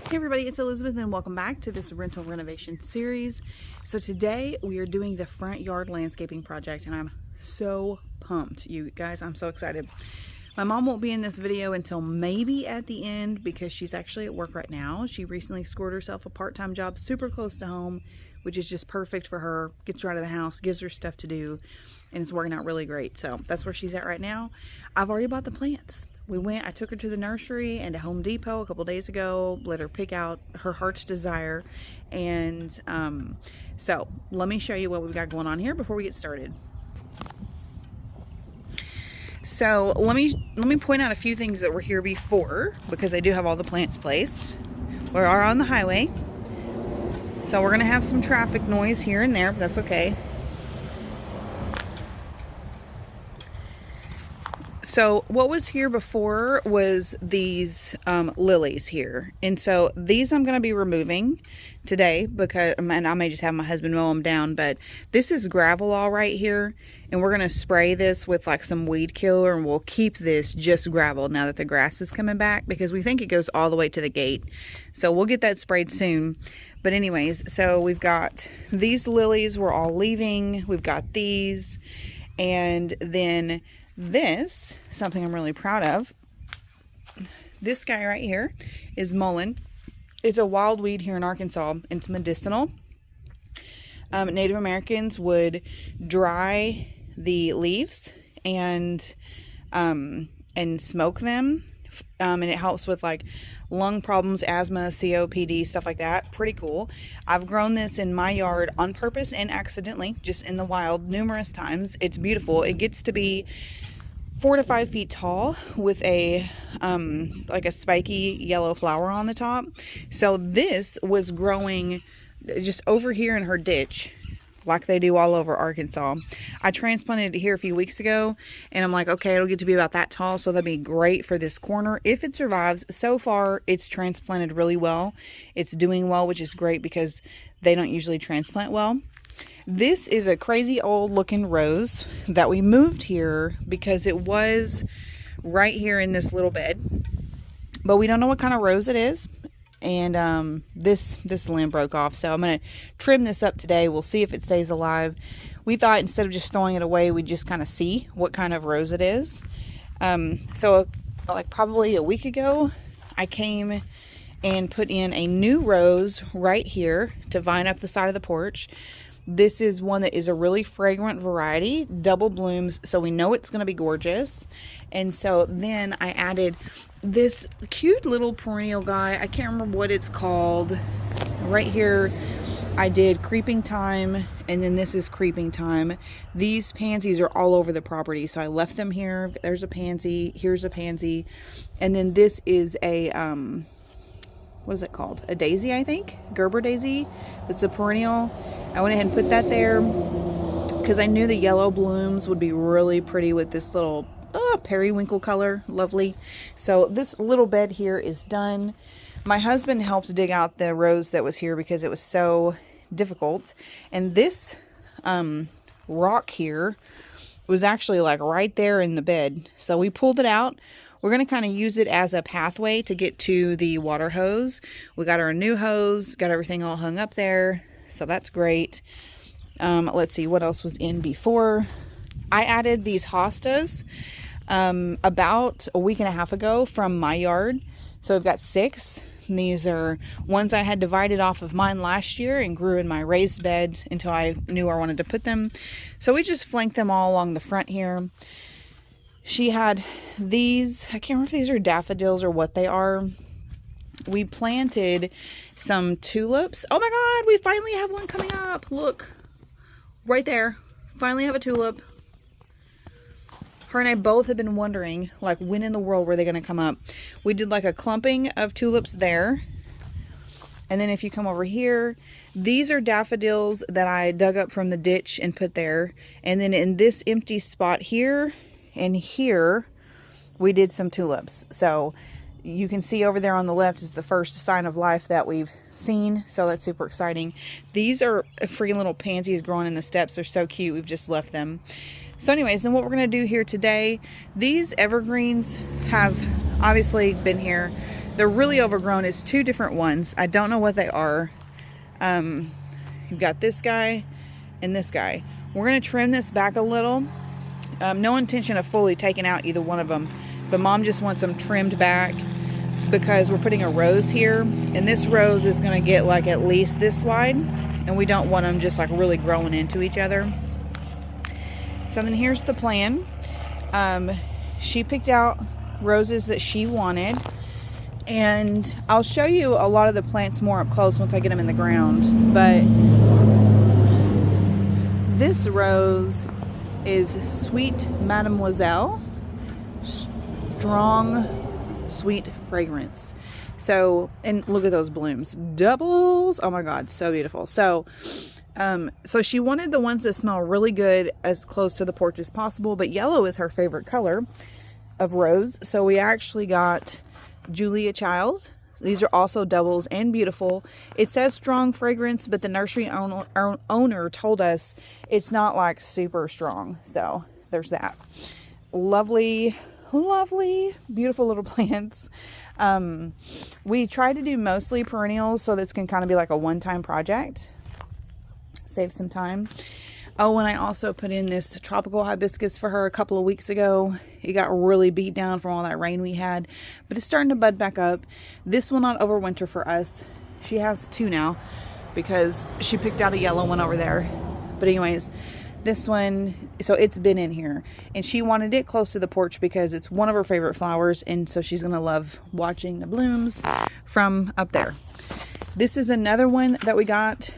Hey everybody, it's Elizabeth and welcome back to this rental renovation series. So today we are doing the front yard landscaping project and I'm so pumped. You guys, I'm so excited. My mom won't be in this video until maybe at the end because she's actually at work right now. She recently scored herself a part-time job super close to home, which is just perfect for her. Gets her out of the house, gives her stuff to do, and it's working out really great. So that's where she's at right now. I've already bought the plants. I took her to the nursery and to Home Depot a couple days ago, let her pick out her heart's desire. And so let me show you what we've got going on here before we get started. So let me point out a few things that were here before, because I do have all the plants placed. We are on the highway, so we're gonna have some traffic noise here and there, but that's okay. So what was here before was these lilies here. And so these I'm going to be removing today because, and I may just have my husband mow them down, but this is gravel all right here. And we're going to spray this with like some weed killer and we'll keep this just gravel now that the grass is coming back because we think it goes all the way to the gate. So we'll get that sprayed soon. But anyways, so we've got these lilies we're all leaving. We've got these, and then this, something I'm really proud of, this guy right here is mullen. It's a wild weed here in Arkansas. It's medicinal. Native Americans would dry the leaves and smoke them, and it helps with like lung problems, asthma, COPD, stuff like that. Pretty cool. I've grown this in my yard on purpose and accidentally, just in the wild, numerous times. It's beautiful. It gets to be 4 to 5 feet tall with a like a spiky yellow flower on the top. So this was growing just over here in her ditch, like they do all over Arkansas. I transplanted it here a few weeks ago, and I'm like, okay, it'll get to be about that tall, so that'd be great for this corner if it survives. So far, it's transplanted really well. It's doing well, which is great because they don't usually transplant well. This is a crazy old looking rose that we moved here because it was right here in this little bed, but we don't know what kind of rose it is. And this limb broke off, so I'm going to trim this up today. We'll see if it stays alive. We thought instead of just throwing it away, we'd just kind of see what kind of rose it is. So like probably a week ago, I came and put in a new rose right here to vine up the side of the porch. This is one that is a really fragrant variety, double blooms, so we know it's going to be gorgeous. And so then I added this cute little perennial guy. I can't remember what it's called. Right here, I did creeping thyme, and then this is creeping thyme. These pansies are all over the property, so I left them here. There's a pansy, here's a pansy, and then this is a what is it called? A daisy, I think. Gerber daisy. It's a perennial. I went ahead and put that there because I knew the yellow blooms would be really pretty with this little periwinkle color. Lovely. So this little bed here is done. My husband helped dig out the rose that was here because it was so difficult. And this rock here was actually like right there in the bed. So we pulled it out. We're going to kind of use it as a pathway to get to the water hose. We got our new hose, got everything all hung up there. So that's great. Let's see what else was in before. I added these hostas about a week and a half ago from my yard. So I've got 6. And these are ones I had divided off of mine last year and grew in my raised bed until I knew where I wanted to put them. So we just flanked them all along the front here. She had these, I can't remember if these are daffodils or what they are. We planted some tulips. Oh my God, we finally have one coming up. Look, right there. Finally have a tulip. Her and I both have been wondering, like, when in the world were they going to come up? We did like a clumping of tulips there. And then if you come over here, these are daffodils that I dug up from the ditch and put there. And then in this empty spot here, and here we did some tulips. So you can see over there on the left is the first sign of life that we've seen. So that's super exciting. These are freaking little pansies growing in the steps. They're so cute. We've just left them. So anyways, then what we're going to do here today, these evergreens have obviously been here They're really overgrown. It's two different ones. I don't know what they are. You've got this guy and this guy. We're going to trim this back a little. No intention of fully taking out either one of them, but Mom just wants them trimmed back because we're putting a rose here, and this rose is going to get like at least this wide, and we don't want them just like really growing into each other. So then here's the plan. She picked out roses that she wanted, and I'll show you a lot of the plants more up close once I get them in the ground. But this rose is Sweet Mademoiselle, strong sweet fragrance. So, and look at those blooms, doubles. Oh my God, so beautiful. So she wanted the ones that smell really good as close to the porch as possible, but yellow is her favorite color of rose. So we actually got Julia Childs. These are also doubles and beautiful. It says strong fragrance, but the nursery owner told us it's not like super strong. So there's that. Lovely, lovely, beautiful little plants. We try to do mostly perennials, so this can kind of be like a one-time project. Save some time. Oh, and I also put in this tropical hibiscus for her a couple of weeks ago. It got really beat down from all that rain we had, but it's starting to bud back up. This will not overwinter for us. She has two now because she picked out a yellow one over there. But anyways, this one, so it's been in here, and she wanted it close to the porch because it's one of her favorite flowers, and so she's gonna love watching the blooms from up there. This is another one that we got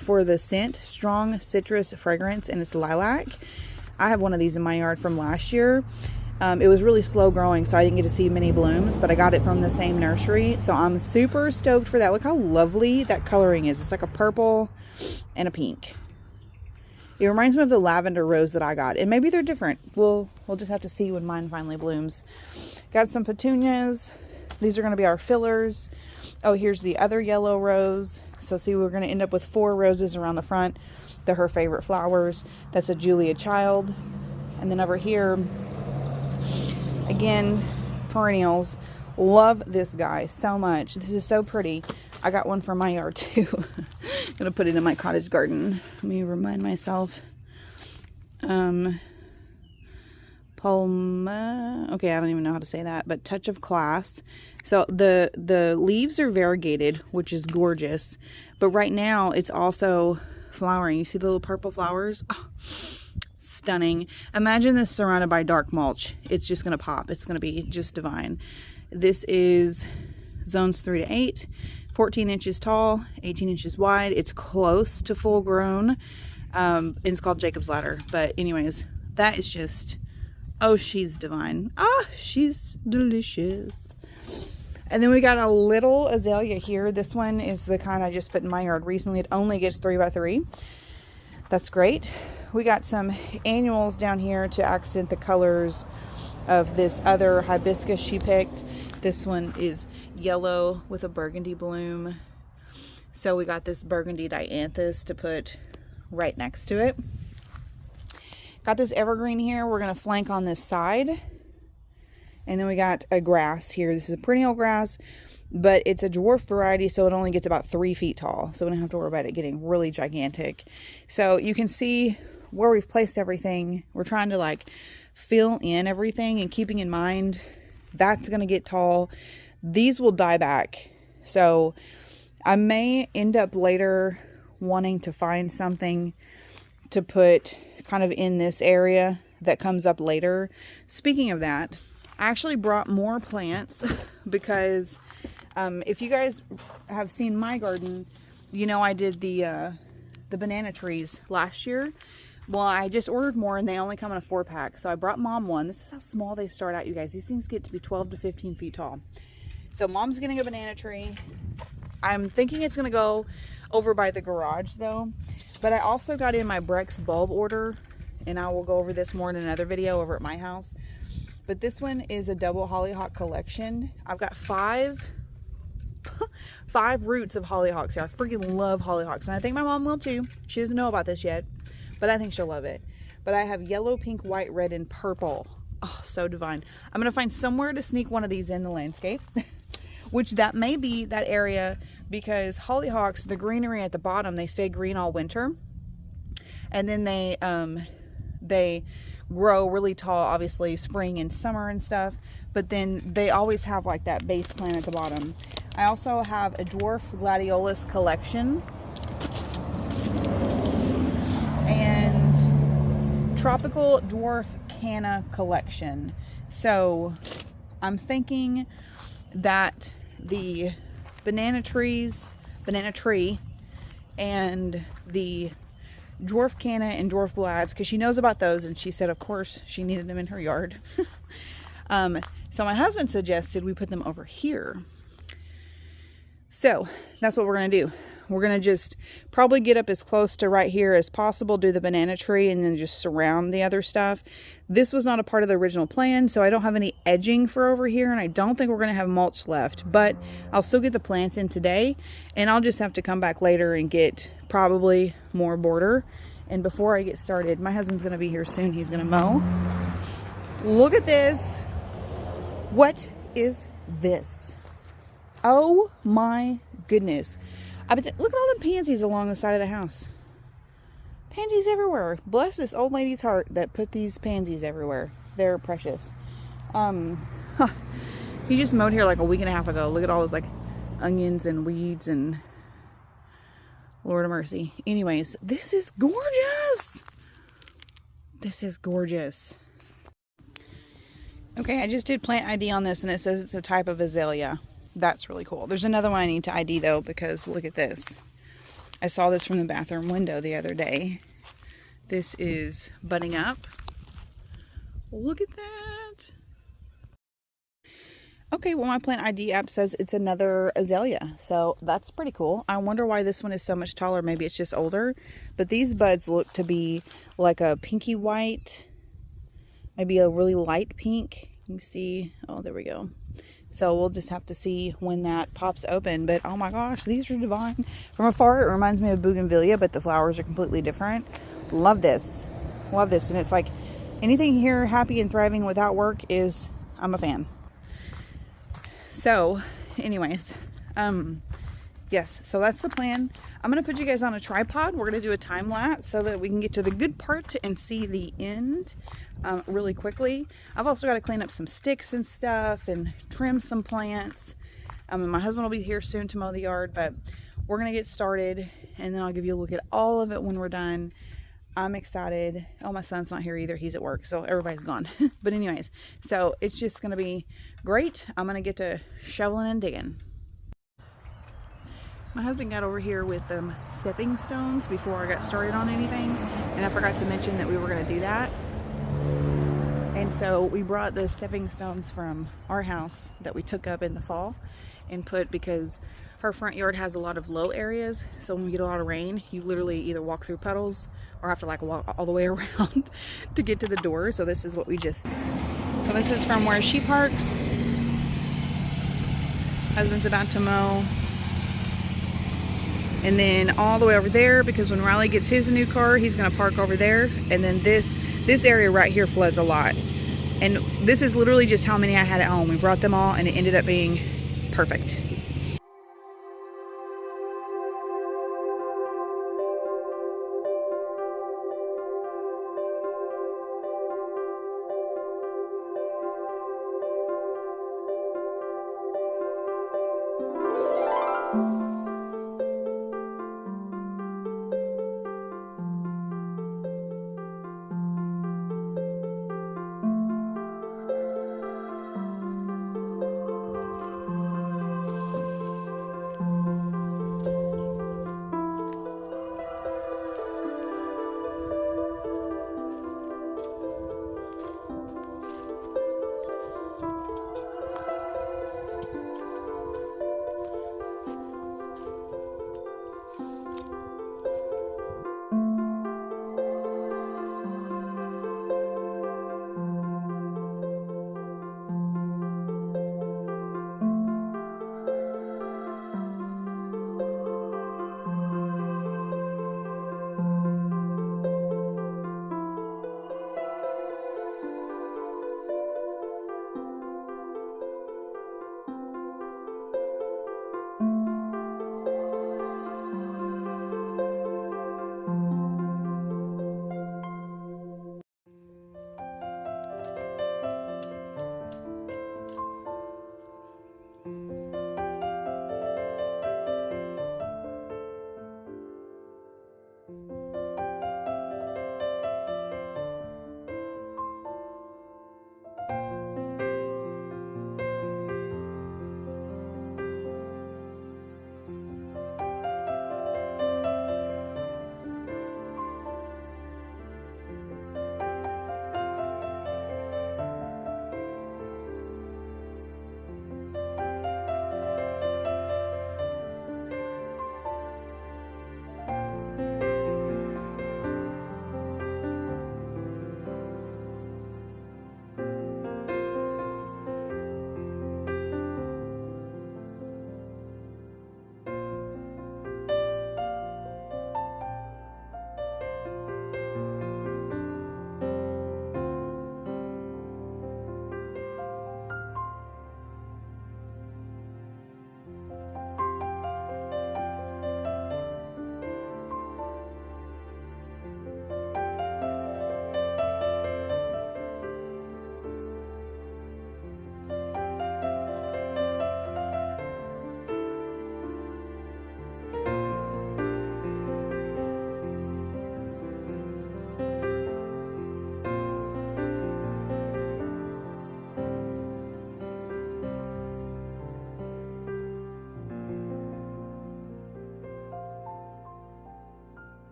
for the scent, strong citrus fragrance, and it's lilac. I have one of these in my yard from last year. It was really slow growing, so I didn't get to see many blooms, but I got it from the same nursery, so I'm super stoked for that. Look how lovely that coloring is. It's like a purple and a pink. It reminds me of the lavender rose that I got, and maybe they're different. We'll just have to see when mine finally blooms. Got some petunias. These are going to be our fillers. Oh, here's the other yellow rose. So see, we're going to end up with 4 roses around the front. They're her favorite flowers. That's a Julia Child. And then over here, again, perennials. Love this guy so much. This is so pretty. I got one from my yard too. I'm going to put it in my cottage garden. Let me remind myself. Palma. Okay, I don't even know how to say that, but touch of class. So the leaves are variegated, which is gorgeous, but right now it's also flowering. You see the little purple flowers? Oh, stunning. Imagine this surrounded by dark mulch. It's just gonna pop. It's gonna be just divine. This is zones 3 to 8, 14 inches tall, 18 inches wide. It's close to full grown. And it's called Jacob's Ladder. But anyways, that is just, oh, she's divine. Ah, she's delicious. And then we got a little azalea here. This one is the kind I just put in my yard recently. It only gets 3 by 3. That's great. We got some annuals down here to accent the colors of this other hibiscus she picked. This one is yellow with a burgundy bloom. So we got this burgundy dianthus to put right next to it. Got this evergreen here. We're going to flank on this side. And then we got a grass here. This is a perennial grass, but it's a dwarf variety, so it only gets about 3 feet tall. So we don't have to worry about it getting really gigantic. So you can see where we've placed everything. We're trying to like fill in everything and keeping in mind that's going to get tall. These will die back. So I may end up later wanting to find something to put kind of in this area that comes up later. Speaking of that, I actually brought more plants because if you guys have seen my garden, you know I did the banana trees last year. Well, I just ordered more and they only come in a 4-pack. So I brought Mom one. This is how small they start out, you guys. These things get to be 12 to 15 feet tall. So Mom's getting a banana tree. I'm thinking it's going to go over by the garage though. But I also got in my Brex bulb order, and I will go over this more in another video over at my house. But this one is a double hollyhock collection. I've got 5 roots of hollyhocks here. I freaking love hollyhocks, and I think my mom will too. She doesn't know about this yet, but I think she'll love it. But I have yellow, pink, white, red, and purple. Oh, so divine. I'm gonna find somewhere to sneak one of these in the landscape. which that may be that area because hollyhocks, the greenery at the bottom, they stay green all winter. And then they grow really tall, obviously spring and summer and stuff, but then they always have like that base plant at the bottom. I also have a dwarf gladiolus collection and tropical dwarf canna collection. So I'm thinking that the banana tree and the dwarf canna and dwarf glads, because she knows about those, and she said of course she needed them in her yard. So my husband suggested we put them over here. So that's what we're gonna do. We're gonna just probably get up as close to right here as possible, do the banana tree, and then just surround the other stuff. This was not a part of the original plan, so I don't have any edging for over here, and I don't think we're gonna have mulch left, but I'll still get the plants in today, and I'll just have to come back later and get probably more border. And before I get started, my husband's gonna be here soon. He's gonna mow. Look at this. What is this? Oh my goodness. Look at all the pansies along the side of the house. Pansies everywhere. Bless this old lady's heart that put these pansies everywhere. They're precious. He just mowed here like a week and a half ago. Look at all those like onions and weeds and Lord of mercy. Anyways, this is gorgeous. This is gorgeous. Okay, I just did plant ID on this and it says it's a type of azalea. That's really cool. There's another one I need to ID though, because look at this. I saw this from the bathroom window the other day. This is budding up. Look at that. Okay, well my plant ID app says it's another azalea, so that's pretty cool. I wonder why this one is so much taller. Maybe it's just older, but these buds look to be like a pinky white, maybe a really light pink. You see, oh, there we go. So we'll just have to see when that pops open, but oh my gosh, these are divine. From afar, it reminds me of bougainvillea, but the flowers are completely different. Love this. Love this. And it's like anything here happy and thriving without work is, I'm a fan. So anyways, yes, so that's the plan. I'm going to put you guys on a tripod. We're going to do a time lapse so that we can get to the good part and see the end really quickly. I've also got to clean up some sticks and stuff and trim some plants. And my husband will be here soon to mow the yard, but we're going to get started and then I'll give you a look at all of it when we're done. I'm excited. Oh, my son's not here either. He's at work, so everybody's gone. But anyways, so it's just going to be great. I'm going to get to shoveling and digging. My husband got over here with stepping stones before I got started on anything, and I forgot to mention that we were going to do that. And so we brought the stepping stones from our house that we took up in the fall and put, because her front yard has a lot of low areas, so when we get a lot of rain, you literally either walk through puddles or have to like walk all the way around to get to the door. So this is what we just, so this is from where she parks. Husband's about to mow. And then all the way over there, because when Riley gets his new car, he's gonna park over there. And then this area right here floods a lot. And this is literally just how many I had at home. We brought them all and it ended up being perfect.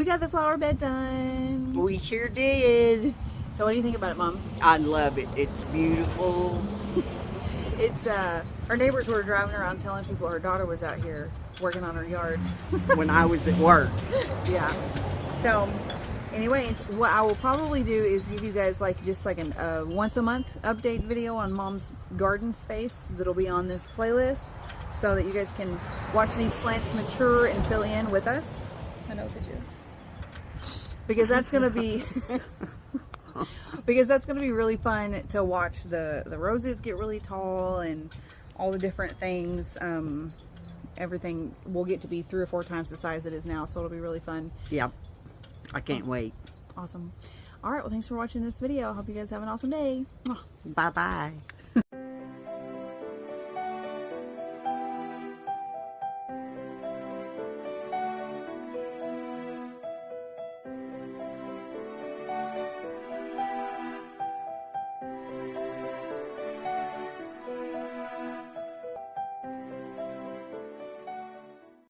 We got the flower bed done. We sure did. So what do you think about it, Mom? I love it. It's beautiful. It's her neighbors were driving around telling people her daughter was out here working on her yard When I was at work. Yeah. So anyways, what I will probably do is give you guys like just like a once a month update video on Mom's garden space that'll be on this playlist, so that you guys can watch these plants mature and fill in with us. I know bitches. Because that's gonna be because that's gonna be really fun to watch the roses get really tall and all the different things. Everything will get to be 3 or 4 times the size it is now, so it'll be really fun. Yep. I can't wait. Awesome. All right, well, thanks for watching this video. I hope you guys have an awesome day. Bye-bye.